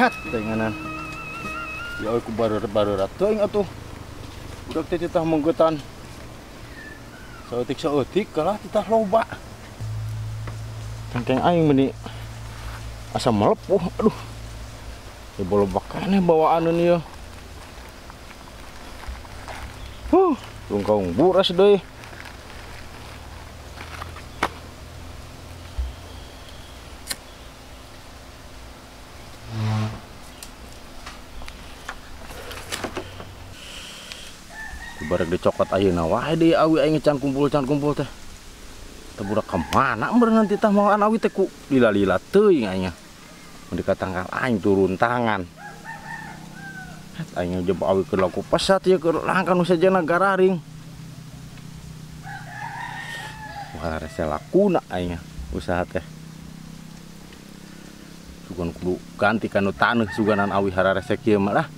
hat tenganan. Ya aku baru teuing atuh. Budak teh titah menggetan. Saeutik kalah titah loba. Tangkeng aing meuni asa melepuh. Aduh. Ya bolobak keneh bawaan ieu. Tungkaung buras deui. Barek dicokot ayeuna wae deui awi aing can kumpul teh. Teu budak ka mana meureun nanti tah moal awi teh ku lila-lila teuing aing. Mun dikatangkal aing turun tangan. Aing jeba awi keur laku pesat ieu keur langkan nu sajana gararing. Wah rese lakuna aing usaha teh. Sugan kudu ganti kanu taneuh suganan awi hararese kieu mah lah.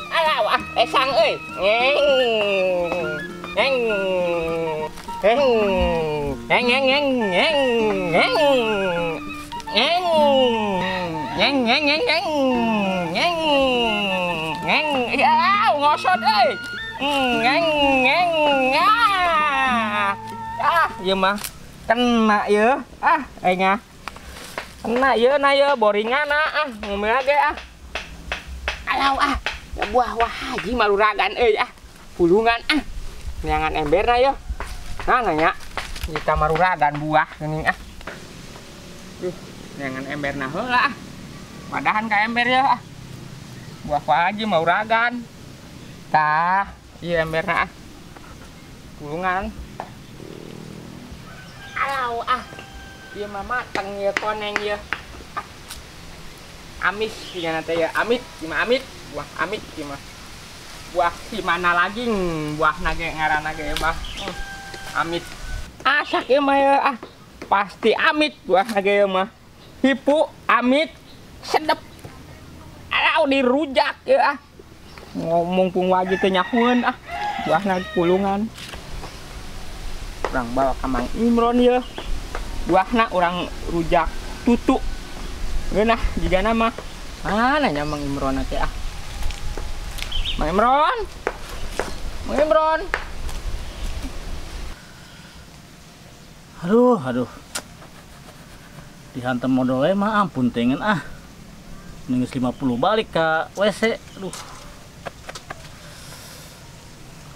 Alah esang euy. Ngosot euy. Ieu mah kena ieu. Aing kena ieu na ieu boringana ngomel ge Alau buah haji maluragan euy pulungan neangan emberna ieu. Nah nya kita maruragan buah geuning Duh, neangan emberna heula Wadahan ka ember ya Buah haji maluragan. Tah, ieu emberna pulungan. Alau ieu mah mateng ieu koneng ieu. Amis cenah teh ya, amit, gimana amit? Buah amit gimana? Buah si mana lagi buahna ge ngaranna ge mah. Amit. Asak ieu mah ya pasti amit buahna ge mah. Hipu amit sedep. Alau dirujak ya Ngomong pung waji teh nyahueun buahna pulungan. Urang bawa ka Mang Imron ieu. Buahna urang rujak tutu. Geunah jiga nama. Nanya Mang Imron teh Mang Imron. Mang Imron. Aduh. Dihantem modal we mah ampun tengen Ningis 50 balik ka WC. Aduh.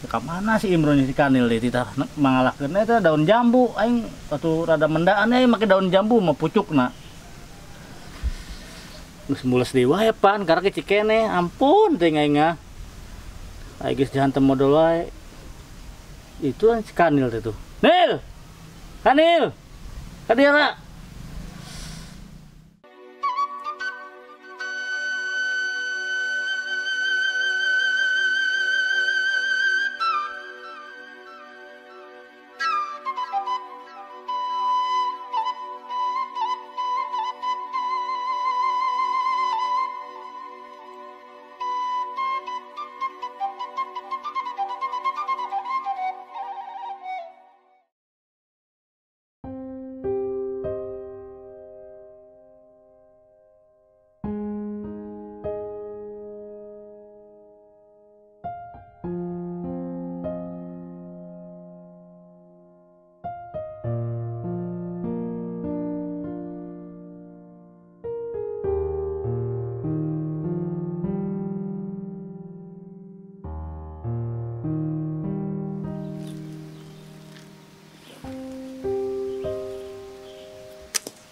Ka mana si Imron si Kanil deui titah mangalahkeun eta daun jambu aing atuh rada mendaan make daun jambu mah pucukna. Geus mules deui wae pan karena kecik keneh ampun teh aing Aing geus dihantem modal wae. Itu si Kanil teh tuh. Nil. Kanil. Kadieu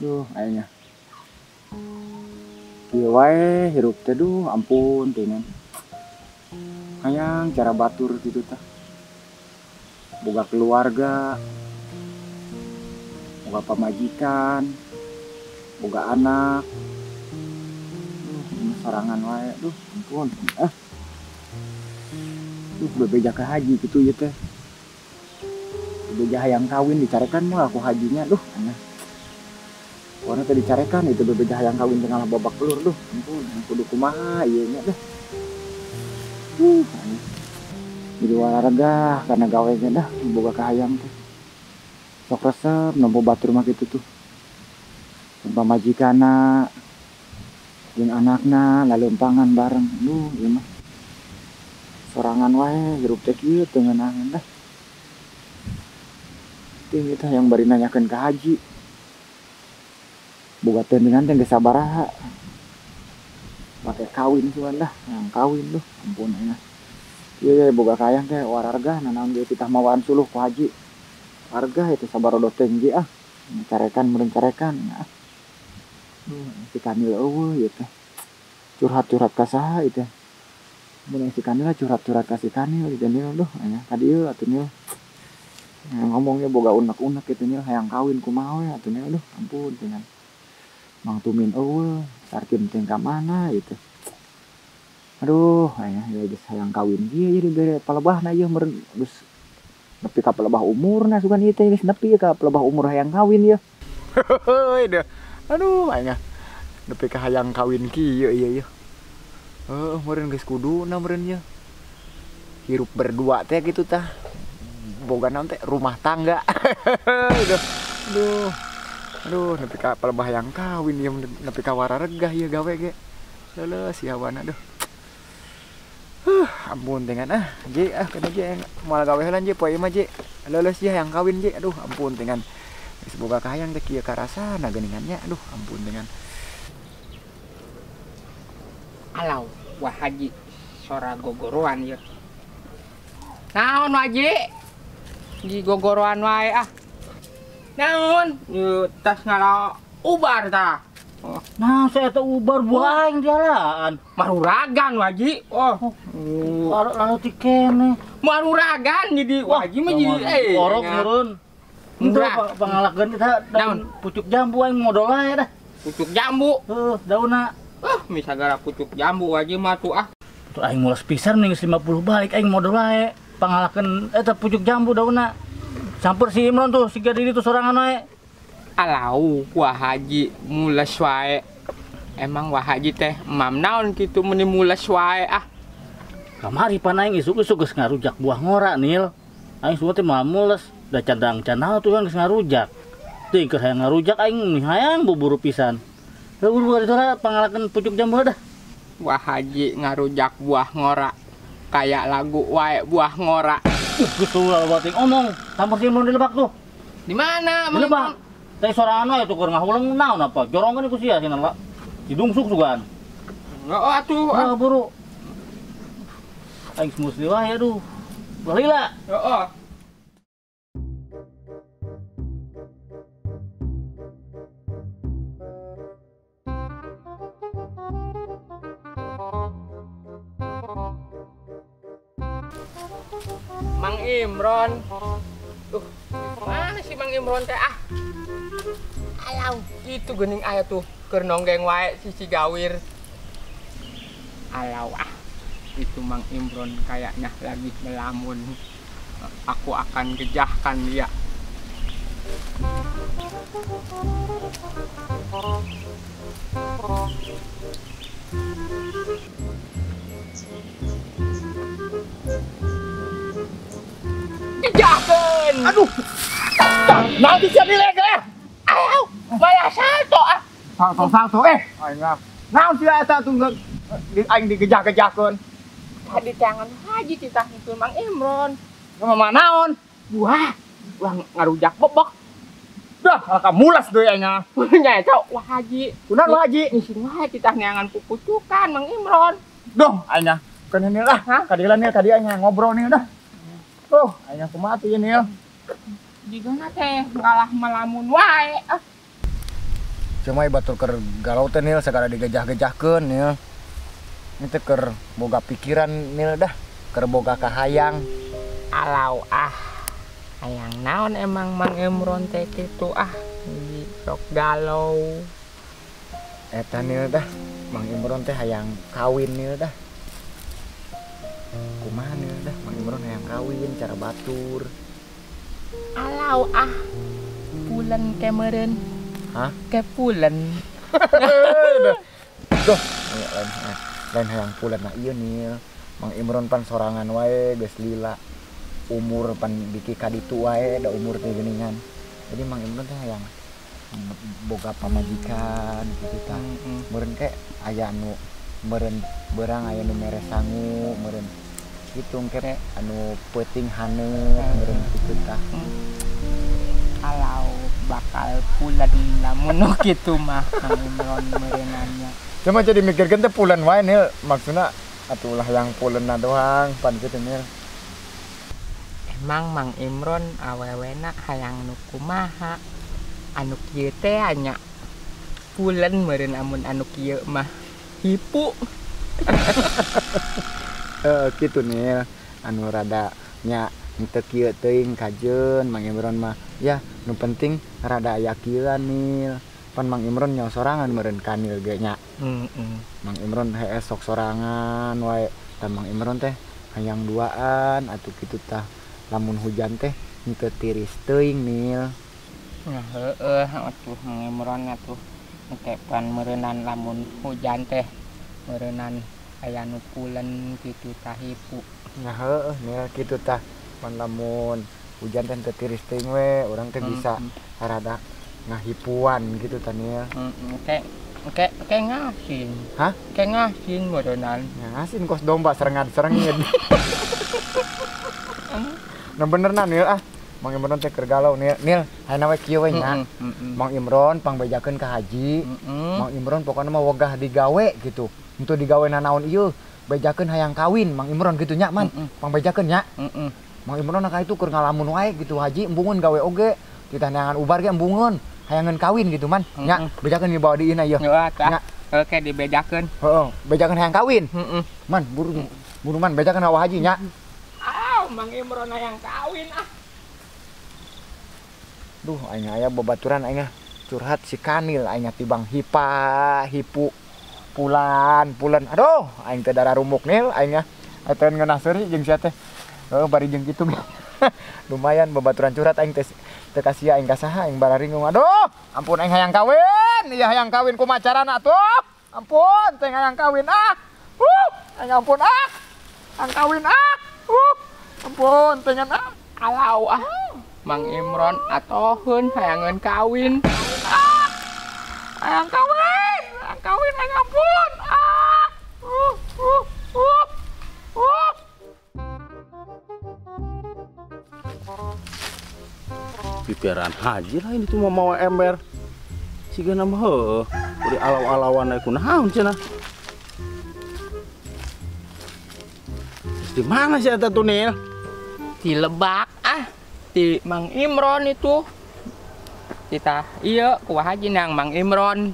Duh, aingnya. Ieu wae hirup teh duh ampun teunan. Hayang cara batur kitu tah. Boga keluarga. Boga pamajikan. Boga anak. Duh, sarangan wae. Duh, ampun. Duh, bebeja ke haji kitu ieu teh. Bebeja hayang kawin dicarekan mah aku hajinya. Duh, aneh. Warna tadi carekan itu bebejah yang kawin tengah babak pelur duh. Ampun, kudu kumaha ieu nya dah. Jadi olahraga karena gawenya dah boga kahayang teh. Sok resep nompo batur mah kitu tuh. Tempat majikana jeung anakna lalu empangan bareng. Duh, ieu mah. Sorangan wae hirup teh kieu teu ngeunangan dah. Ting kita yang bari nanyakeun ka Haji. Boga teuningan teh geus sabaraha. Pake kawin suan dah, yang kawin tuh. Ampun aya. Iya boga kayang teh wararga nanaon ge titah mawaan suluh ku Haji. Warga itu sabarodo teh ge ah. Carekan meureun carekan. Ah. Si Kanil eueuh ieu teh. Curhat-curhat ka saha ieu teh. Mun si Kanil curhat-curhat ka si Kanil ieu Nil duh aya ka dieu atuh Nil. Ngomongnya boga unek-unek itu Nil hayang kawin kumaha we atuh Nil duh ampun dengan Mang Tumin eueuh sarkim teh ka mana itu. Aduh aya geus hayang kawin ieu jadi bere palebahna ieu meureun geus nepi ka palebah umurna sugan ieu teh geus nepi ka palebah umur hayang kawin ieu. Heuh deh. Aduh aya nepi ka hayang kawin kieu ieu. Heuh meureun geus kuduna meureun ieu. Hirup berdua teh gitu tah. Boga naon teh rumah tangga. Aduh, nepi ka palebah hayang kawin ieu nepi ka wararegah ieu gawe ge. Leuleus siawana duh. Ampun dengan Ji kana Ji moal gawe heula Ji poe mah Ji. Leuleus Ji hayang kawin Ji. Aduh ampun dengan geus boga kahayang teh kieu karasana geuningannya. Aduh ampun dengan. Alau, wah Haji sora gogoroan ya. Naon Haji? Di gogoroan wae ah. Naon? Ieu tas ngala ubar tah. Oh. Nah, saya tuh ubar buaing jalan. Maruragan Haji. Oh. Lalu tikene. Maruragan jadi Haji mah jadi orok meureun. Itu pangalakeun kita daun pucuk jambu aing modal wae dah. Pucuk jambu. Heuh, daunna. Misagara pucuk jambu Haji mah tuh ah. Tuh aing mulas pisan ning 50 balik aing modal wae. Pangalakeun eta pucuk jambu daunna. Campur si Imron tuh, si Gadidi tuh sorangan wae. Alau, wah Haji mules wae. Emang wah Haji teh emam naon kitu meni mules wae ah. Kamari pan aing isuk-isuk geus ngarujak buah ngora Nil. Aing semua teh malah mules, da cadang-cadang tuh kan geus ngarujak. Teuing keur hayang ngarujak aing hayang buburu pisan. Buru-buru ditora pangalakeun pucuk jambu dah. Wah Haji ngarujak buah ngora. Kayak lagu wae buah ngora. Geus ulah bating omong, tampar si Imron di lebak tuh. Di mana? Di lebak. Teh sorangan wae tuh keur ngahulang naon apa? Jorongan ku sia cenah, Pak. Didungsuk sugan. Oh atuh. Ah buru. Aing semusli wae aduh. Balila. Heeh. Mang Imron. Mana sih Mang Imron teh ah? Alau, itu geuning aya tuh keur nonggeng wae si Gawir. Alau ah. Itu Mang Imron kayaknya lagi melamun. Aku akan gejahkan dia. Gejahkan! Aduh! Nanti siap dileger! Ayo! Malah salto ah! Salto Aing naon sih eta tuh aing digejah-gejahkeun. Tadi tangan Haji titah itu Mang Imron. Mama naon? Wah ngarujak bebek. Dah, ka mulas deui aing. Nya eta wah Haji. Kunaon wah Haji? Ngisin wae titah neangan pupucukan Mang Imron. Duh, aing kan ini lah. Kadieu Nil tadi aing ngobrol nih dah. Aing kumaha tuh Nil? Digana teh ngalah melamun wae. Cuma batur keur galau teh Nil sagara digejah-gejahkeun Nil. Ini teh keur boga pikiran Nil dah, keur boga kahayang. Alau ah. Hayang naon emang Mang Imron teh kitu ah. Sok galau. Eta Nil dah, Mang Imron teh hayang kawin Nil dah. Kumaha Nil dah, Mang Imron hayang kawin cara batur. Alau ah. Bulan kemeureun Hah? Kayak pulen. Duh, lain hayang pulen nah ieu Nil. Mang Imron pan sorangan wae geus lila. Umur pan biki kaditu wae da umur teh geuningan. Jadi Mang Imron teh hayang boga pamajikan gitu tah. Meureun ke aya anu meureun beurang aya nu mere sangu, meureun kitu engke anu peuting haneup meureun kitu tah. Kalau bakal pulen lamun kitu mah Mang Imron meureunannya. Cuma jadi mikirkeun teh pulen wae Nil, maksudna atulah yang pulenna doang pan kitu Nil. Emang Mang Imron awewena hayang nu kumaha? Anu kieu teh anya pulen meureun amun anu kieu mah hipu. Gitu Nil, anu rada nya teu kieu teuing kajeun Mang Imron mah. Ya, nu penting rada aya kieuan Nil. Pan Mang Imron nyaho sorangan meureun ka Nil ge nya. Mang Imron heuh sok sorangan wae. Tah Mang Imron teh hayang duaan atuh kitu tah. Lamun hujan teh henteu tiris teuing Nil. Nah, heueuh atuh Mang Imron atuh engke pan meureunan lamun hujan teh meureunan aya nu pulen kitu tah hipu. Nah heueuh Nil kitu tah. Pan lamun hujan teh henteu tiris teuing we, urang teh bisa rada ngahipuan gitu tah Nil. Kayak ngasin. Hah? Kayak ngasin modenan. Ngasin kos domba serengad-serengit. Nah bener nah Nil Mang Imron teh keur galau Nil. Nil, hayana we kieu we nya. Mang Imron pangbejakeun ka haji. Mang Imron pokona mah wegah digawe gitu. Untuk digaweuna naon ieu? Bejakeun hayang kawin Mang Imron gitu nya man. Pangbejakeun nya. Mang Imron ka itu keur ngalamun wae gitu haji embungeun gawe oge. Kita neangan ubar ge embungeun. Hayangan kawin gitu man. Nya, bejakeun dibawa di ina ieu. Nya. Oke dibejakeun. Heeh, bejakeun hayang kawin. Man, buru man bejakeun hawa haji nya. Mang Imron hayang kawin Duh, aing aya babaturan aing curhat si Kanil aing tibang hipu pulan. Aduh, aing teh darah rumuk Nil aing ateun ngeunaseri jeung sia teh. Bari jeung kitu. Lumayan babaturan curhat aing teh kasih aing ka saha aing bararingung. Aduh, ampun aing hayang kawin. Ieu hayang kawin kumaha carana atuh? Ampun, teh hayang kawin aing ampun hayang kawin ampun teh alau Mang Imron atoheun hayangeun kawin. Hayang kawin aing ampun. Pipiran haji lah ini cuma mau ember. Siga nama heuh, uri alaw-alawan aya kunaon cenah. Di mana sih eta tuh Nil? Di Lebak di Mang Imron itu. Kita iya kuah haji nang Mang Imron.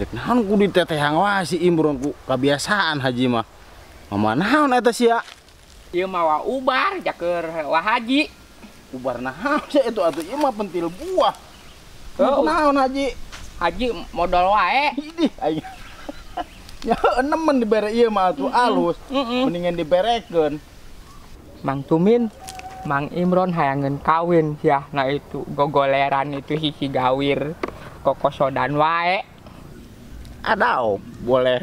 Dek naon ku ditetehang wae si Imron ku kebiasaan haji mah. Mama naon eta sia? Ieu mawa ubar jakeur wah haji. Ubar naon sih itu atuh ieu mah pentil buah. Naon haji? Haji modal wae. Idih aing. Ya nemen dibere ieu mah atuh alus. Mendingan diberekeun. Mang Tumin, Mang Imron hayangeun kawin ya. Nah itu gogoleran itu hiji gawir kokosodan wae. Adau, boleh.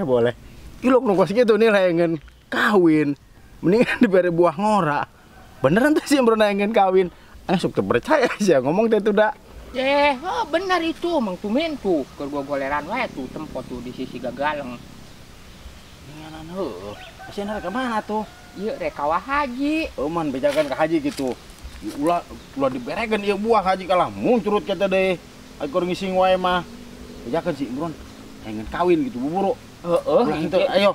Ilok nu kos kitu Nil hayangeun kawin. Mendingan dibere buah ngora. Beneran teh si Imron hayangeun kawin. Sok teu percaya sia ngomong teh tuh da. Benar itu Mang Tumin tuh keur gogoleran wae tuh tempo tuh di sisi gagaleng. Ninganan heuh. Asieuna ka mana tuh? Ieu rek ka wah haji. Man bejakan ka haji gitu. Ulah diberekeun ieu buah haji kalah muncurut kita deh. Akor ngising wae mah. Bejakan si Imron pengen kawin gitu buburu. Henteu ayo.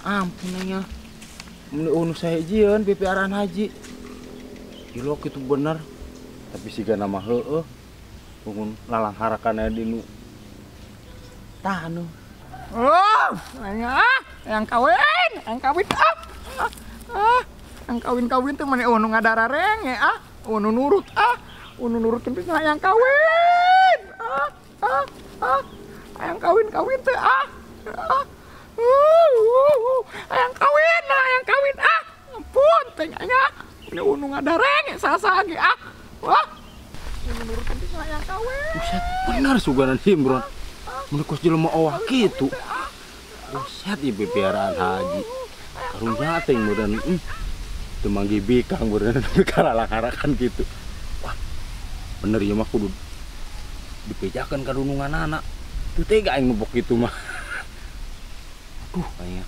Ampun nya. Mun unu sahijieun pipiaran haji. Ilok itu bener. Tapi siga nama heueuh. Pungun lalang harakanna di nu. Tah anu. Yang kawin yang kawin tuh mana nu ngadarareng ya nu nurut nu nurut tapi yang kawin yang kawin tuh yang kawin ampun tengahnya ini nu ngadareng ya sasa ge wah Buset, benar sugaran Imron. Menikos jelema awak gitu. Buset, ibu piaraan haji. Karunya teh meureun temanggi bikang meureun karalak-karakan gitu. Wah, bener ya mah kudu dipejakeun ka dunungan anak. Teu tega aing nubok gitu mah. Aduh, kayaknya.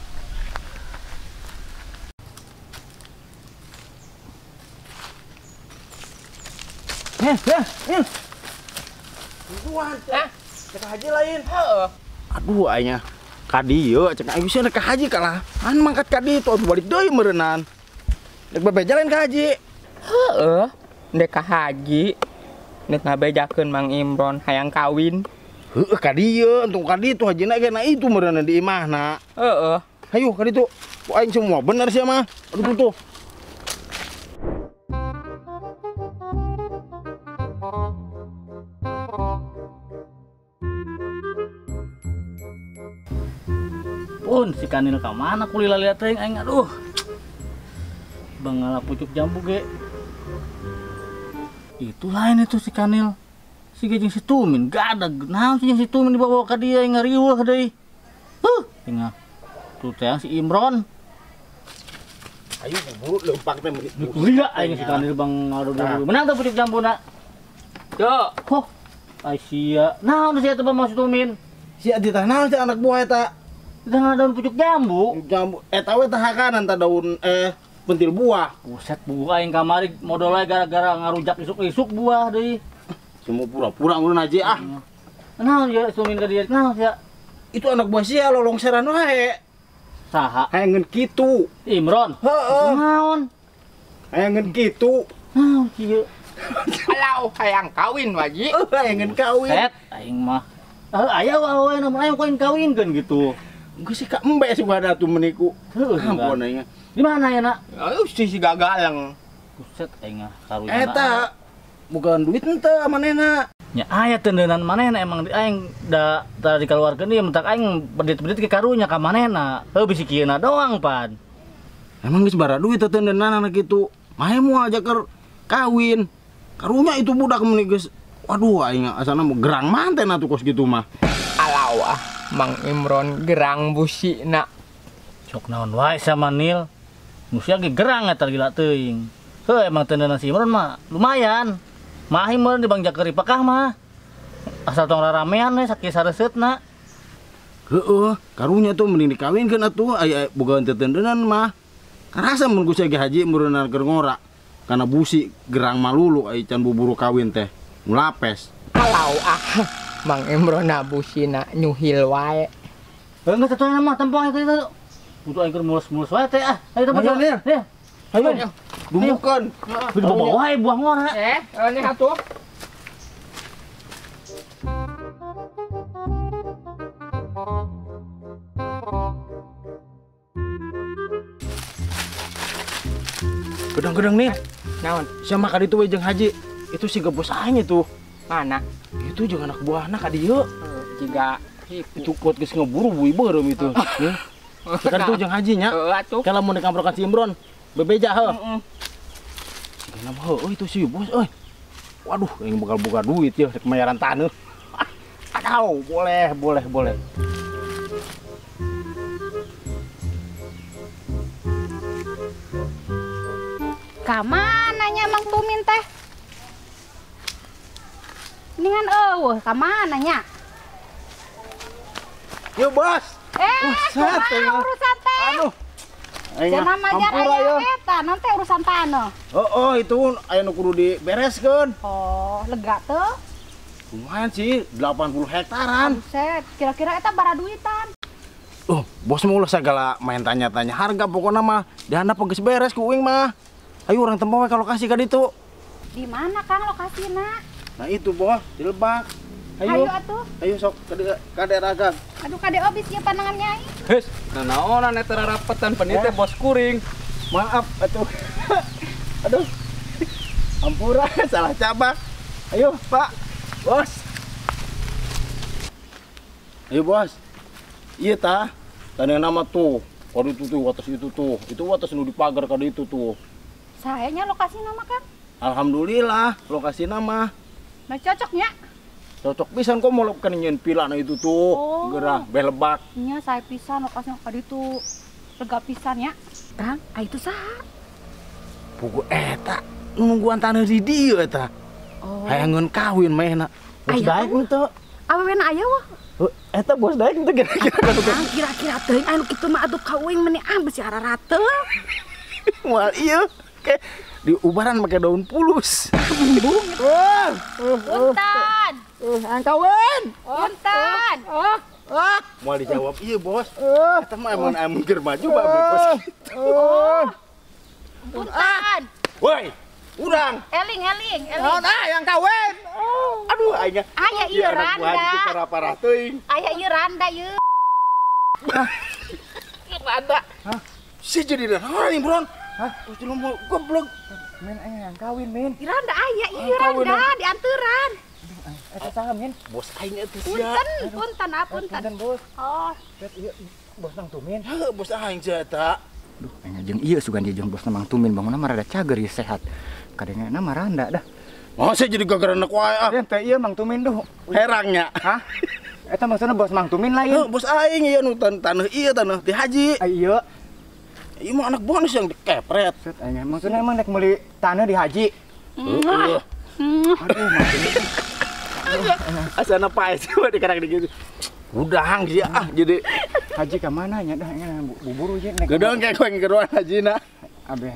Cek haji lain. Heeh. Aduh, ayahnya kadieu cek aing bisa ka haji kalah. An mangkat ka ditu balik deui meureunnan. Dek bebejalan ka haji. Heeh. Dek ka haji. Nek ngabejakeun Mang Imron hayang kawin. Heueuh ka dieu, entung ka ditu hajina ge na itu meureunna di imahna. Heeh. Hayu ka ditu. Ku aing semua bener sia mah. Aduh tuh. Pun si Kanil ka mana kulila lihat teh aing aduh. Bangala pucuk jambu ge. Itu lain itu si Kanil. Si jeung si Tumin gadag. Naon si jeung si Tumin dibawa ka dia yang ngariweuh deui. Tinggal. Tuh teh si Imron. Ayo buru leumpang teh meuli. Kuliah aing si Kanil bang ngaruh. Menang teh pucuk jambuna. Yo, hoh. Ai sia. Naon sia teh Bang si Tumin? Sia di teh naon anak buah eta? Kita daun pucuk jambu. Jambu eta we tah hakanan tah daun pentil buah. Buset buah yang kamari modalnya gara-gara ngarujak isuk-isuk buah deui. Semua pura-pura ngurun aja ah. Naon ya sumin ka dieu? Naon ya? Itu anak buah sia lolongseran wae. Saha? Hayangeun kitu. Imron. Heeh. Naon? Hayangeun kitu. Naon kieu? Kalau hayang kawin waji. Hayangeun kawin. Set aing mah. Aya wae namun aya kawin kawinkeun gitu. Geus si ka embe sudah atuh meniku. Heuh. Ampun aing. Di mana ya, Nak? Ayo si gagaleng. Buset aing mah karunya. Eta bukan duit henteu manehna. Nya aya tendeunan manehna emang aing da tadi dikeluarkeun ieu mentak aing bedit-bedit ke karunya ka manehna. Heuh bisi kieuna doang pan. Emang geus bara duit teh tendeunan anak kitu. Mahe moal jaker kawin. Karunya itu budak meuni geus. Waduh aing asana gerang manten atuh kos kitu mah. Alau Mang Imron gerang busina. Sok naon wae sama Nil. Musia ge gerang eta gila teuing. Heuh emang tendeunan si Imron mah lumayan. Mah meureun di Bang Jakeri pakah mah. Asal tong raramean we sakieu sareuseuteuna. Heeh, karunya tuh mending dikawinkeun atuh aya bogaan tendeunan mah. Karasa mun Gusti Haji meureunna keur ngora. Kana busi gerang malulu ai can buburu kawin teh. Mulapes. Alau Mang Imron busina nyuhil wae. Enggak tatoan mah tempong itu. Butuh aing keur mulus-mulus wae teh ah. Ayo tempat Nil. ya. Ayo. Dumukeun. Kudu bawa wae buah ngora. Ini atuh. Gedang-gedang nih. Naon? Sama ka ditu we jeung Haji. Itu si gebos aing itu. Mana? Itu jeung anak buahna ka dieu. Jika Itu kuat geus ngeburu bui beureum itu. Kan itu jeung Haji nya. atuh. Kalau mau dikamprokan si Imron. Bebeja heuh. Kenapa heuh itu si bos euy. Waduh, yang bakal buka duit ya rek mayaran taneuh. Aduh, boleh. Kamananya Mang Tumin teh? Ningan eueuh, kamananya? Yuk, Bos. Kumaha urusan teh? Aduh. Cenah majar aya eta, nanti urusan taneuh. Oh, itu aya nu kudu dibereskeun. Oh, lega teu? Lumayan sih, 80 hektaran. Buset, kira-kira eta bara duitan. Oh, bos mau ulah segala main tanya-tanya harga pokoknya mah. Dihandap geus beres ku uing mah. Ayo orang tempo we ka lokasi ka ditu. Di mana Kang lokasina? Nah itu bos, di Lebak. Ayo atuh. Ayo sok ka daerah Gang. Aduh kade obis ieu panangan nyai. Hes, nanaonan eta rapetan penite bos kuring. Maaf atuh. Aduh. Ampura salah cabak. Ayo, Pak. Bos. Ayo, Bos. Iya tah. Tanya nama tuh. Waduh tuh watas itu tuh. Itu watas nu dipagar ka ditu tuh. Sayanya lokasi nama Kang. Alhamdulillah, lokasi nama. Nah cocoknya. Cocok pisan kok mau kan nyeun pilana itu tuh. Oh. Gerah belebak. Nya saya pisan lokasnya kadi tuh lega pisan ya. Kang, itu saha? Pugu eta nungguan tanah di dieu eta. Oh. Hayangeun kawin mehna. Bos Aya daek henteu. Awewe aya wah. Eta bos daek henteu kira-kira. Kang, kira-kira teuing anu kitu mah atuh kawin meneh besi ararate. Moal ieu ke di ubaran make daun pulus. Embung. Punten. Ang kawin. Punten. Moal dijawab ieu bos. Eta mah emang amun keur maju bae kos kitu. Punten. Woi, urang. Eling. Naon yang kawin? Aduh aya. Aya ieu randa. Parah-parah teuing. Aya ieu randa ieu. Randa. Hah? Si jadi naon Imron? Hah? Terus lu mau goblok. Men aya yang kawin, men. Di randa aya ieu randa dianturan. Eta saha, men? Bos aing eta sia. Punten. Bos. Oh, Bos Mang Tumin. Heuh, bos aing sia eta. Duh, jeung ieu sugan dia jeung bosna Mang Tumin bangunna mah rada cager ieu sehat. Kadengna mah randa dah. Masa jadi gara-gara anak wae ah. Teh ieu Mang Tumin duh. Herangnya. Hah? Eta maksudna bos Mang Tumin lain. Heuh, bos aing ieu nu tanah ieu tanah di haji. Ieu. Ieu mah anak bonus yang dikepret. Set aya maksudna emang nek meuli tanah di haji. Heeh. Aduh, Mang Tumin. Asana pae sih dikarang di gitu. Udang sih ah jadi Haji ka mana nya dah buburu je nek. gedong kayak koeng kedua hajina. Abeh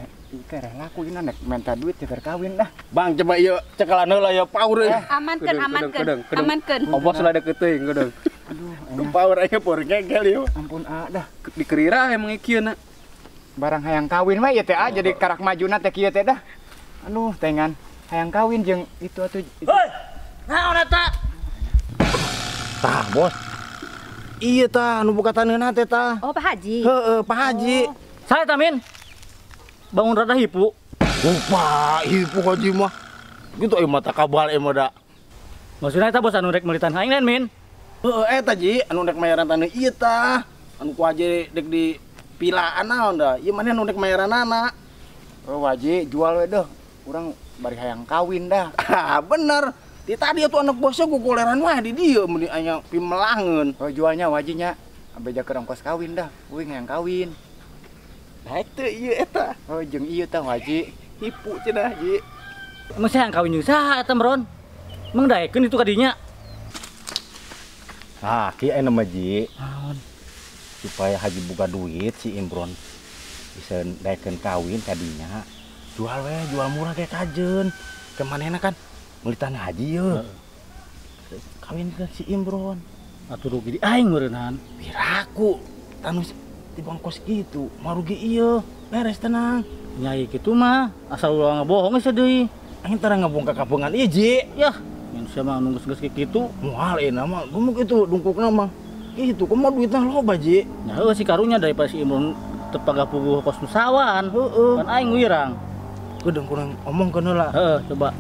kereh laku ina nek minta duit teu kawin dah. Bang coba ieu cekalan heula ya paur euy. amankeun. Obos lah deket teuing gedeng. Aduh, Ke paur aya paur ngegel ieu. ampun dah. Dikerira emang ikieuna. Barang hayang kawin mah ieu teh jadi karak majuna teh kieu teh dah. Aduh, tengan hayang kawin jeung itu atuh. Hei, naon eta? Tah, bos. Iya tah, nu buka taneuhna teh tah. Oh, Pak Haji. Heeh, Pak Haji. Saya Tamin. Bangun rada hipu. Lupa, ibu Haji mah. Gitu mata kabal mah da. Maksudnya eta bos anu rek meuli tanah aing lain, Min. Heeh, eta Ji, anu rek mayaran taneuh ieu tah. Anu ku Haji dek di pilaan naon da. Ieu maneh anu rek mayaranana. Oh, Haji jual we deh. Urang bari hayang kawin dah. Ah, bener. Di tadi tuh anak bosnya ku koleran wae di dieu mun aya pimelangeun. Oh, jualnya wajinya. Ambe jaker ongkos kawin dah. Uing hayang kawin. Daek teu ieu eta. Oh, jeung ieu tah Haji. Hipu cenah Ji. Emang saya yang kawin jeung saha eta, Mron? Mengdaekeun itu kadinya. Ah, kieu aya mah Ji. Naon? Supaya Haji buka duit si Imron bisa daekeun kawin kadinya. Jual we, jual murah kayak kajen. Kemanehna kan meuli tanah Haji yeuh. Kawin ke si Imron. Atuh rugi di aing meureunhan. Piraku. Tanah di bangkos gitu. Mah rugi ieu. Beres tenang. Nyai kitu mah asal ulah ngabohong geus deui. Aing tara ngabongkar kabeungan ieu Ji. Yah, manusia mah anu geus kitu kitu. Moal euna mah gumuk itu dungkukna mah. Gitu, kumaha duitna loba Ji. Nya heuh si karunya daripada si Imron teu pagapuguh kos nusawan. Heeh. Kan aing wirang. Kudu kurang omongkeun heula. Heeh, coba.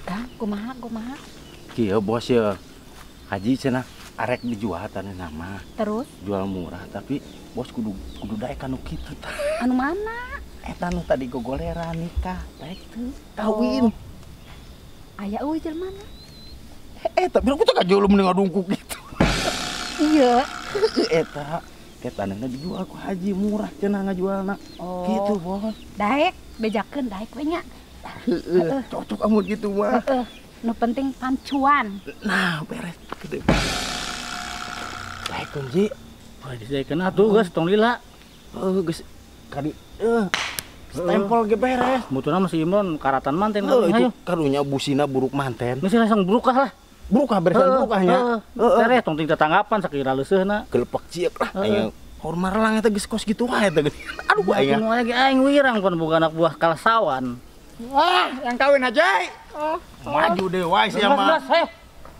Kang, kumaha? Kieu bos ya. Haji cenah arek dijual taneuhna mah. Terus Jual murah tapi bos kudu daek anu kitu tah. anu mana? Eta nu tadi gogoleran nikah, daek teu kawin. Aya euy jelema mana? Eta bilang ku teh kajolom mending ngadungkuk gitu. Iya. Eta taneuhna dijual ku Haji murah cenah ngajualna. Oh. Gitu bos. Daek, bejakeun daek we nya. Heeh, cocok amun gitu mah. Heeh. Nu penting pancuan. Nah, beres gede. Daek Ji. Wah, disaekeun atuh geus tong lila. Geus kadi stempel ge beres. Mutuna mah si Imron karatan manten Itu hayu. karunya busina buruk manten. Geus langsung brukah lah. Burukah beresan burukahnya. Tereh tong ting tetanggapan sakira leuseuhna. Gelepek ciek lah. Aya hormar lang eta geus kos gitu wae eta. Aduh aya. Anu lagi aing wirang pun boga anak buah kalasawan. Wah, yang kawin aja. Maju deh wae sia mah. Hayo.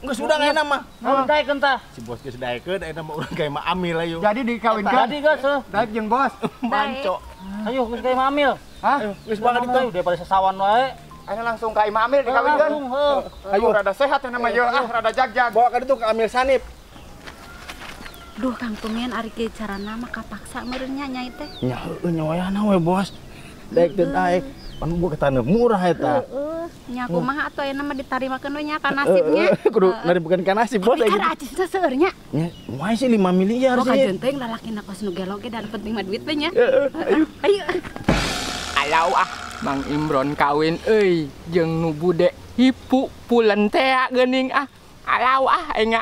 Geus udah enak mah. Naon daekeun tah? Si bos geus daekeun eta mah urang kayak mah amil ayo. Jadi dikawinkeun. Jadi geus. Daek jeung bos. Manco. Ayo geus kayak mamil. Hah? Geus banget itu. Daripada sasawan wae. Aya langsung ka Imam Amil dikawinkeun. Ayo rada sehat ya nama ieu, rada jag-jag. Bawa ka ditu ke amil sanip. Duh, Kang Tumin ari ge carana mah kapaksa meureun nya nyai teh. Nya heueuh nya wayahna we bos. Daek teu daek. Pan boga taneuh murah eta. Heeh. Nya kumaha atuh ayeuna mah ditarimakeun we nya ka nasibnya. Kudu bukan kan nasib bos Tapi gitu. cara acisna seueur nya. Nya, moal sih 5 miliar Oh sih. kajenteng lalakina kos nu gelo ge dan penting mah duit we nya. Ayo. Alau Mang Imron kawin euy jeung nu bude hipu pulen teh geuning Alau aing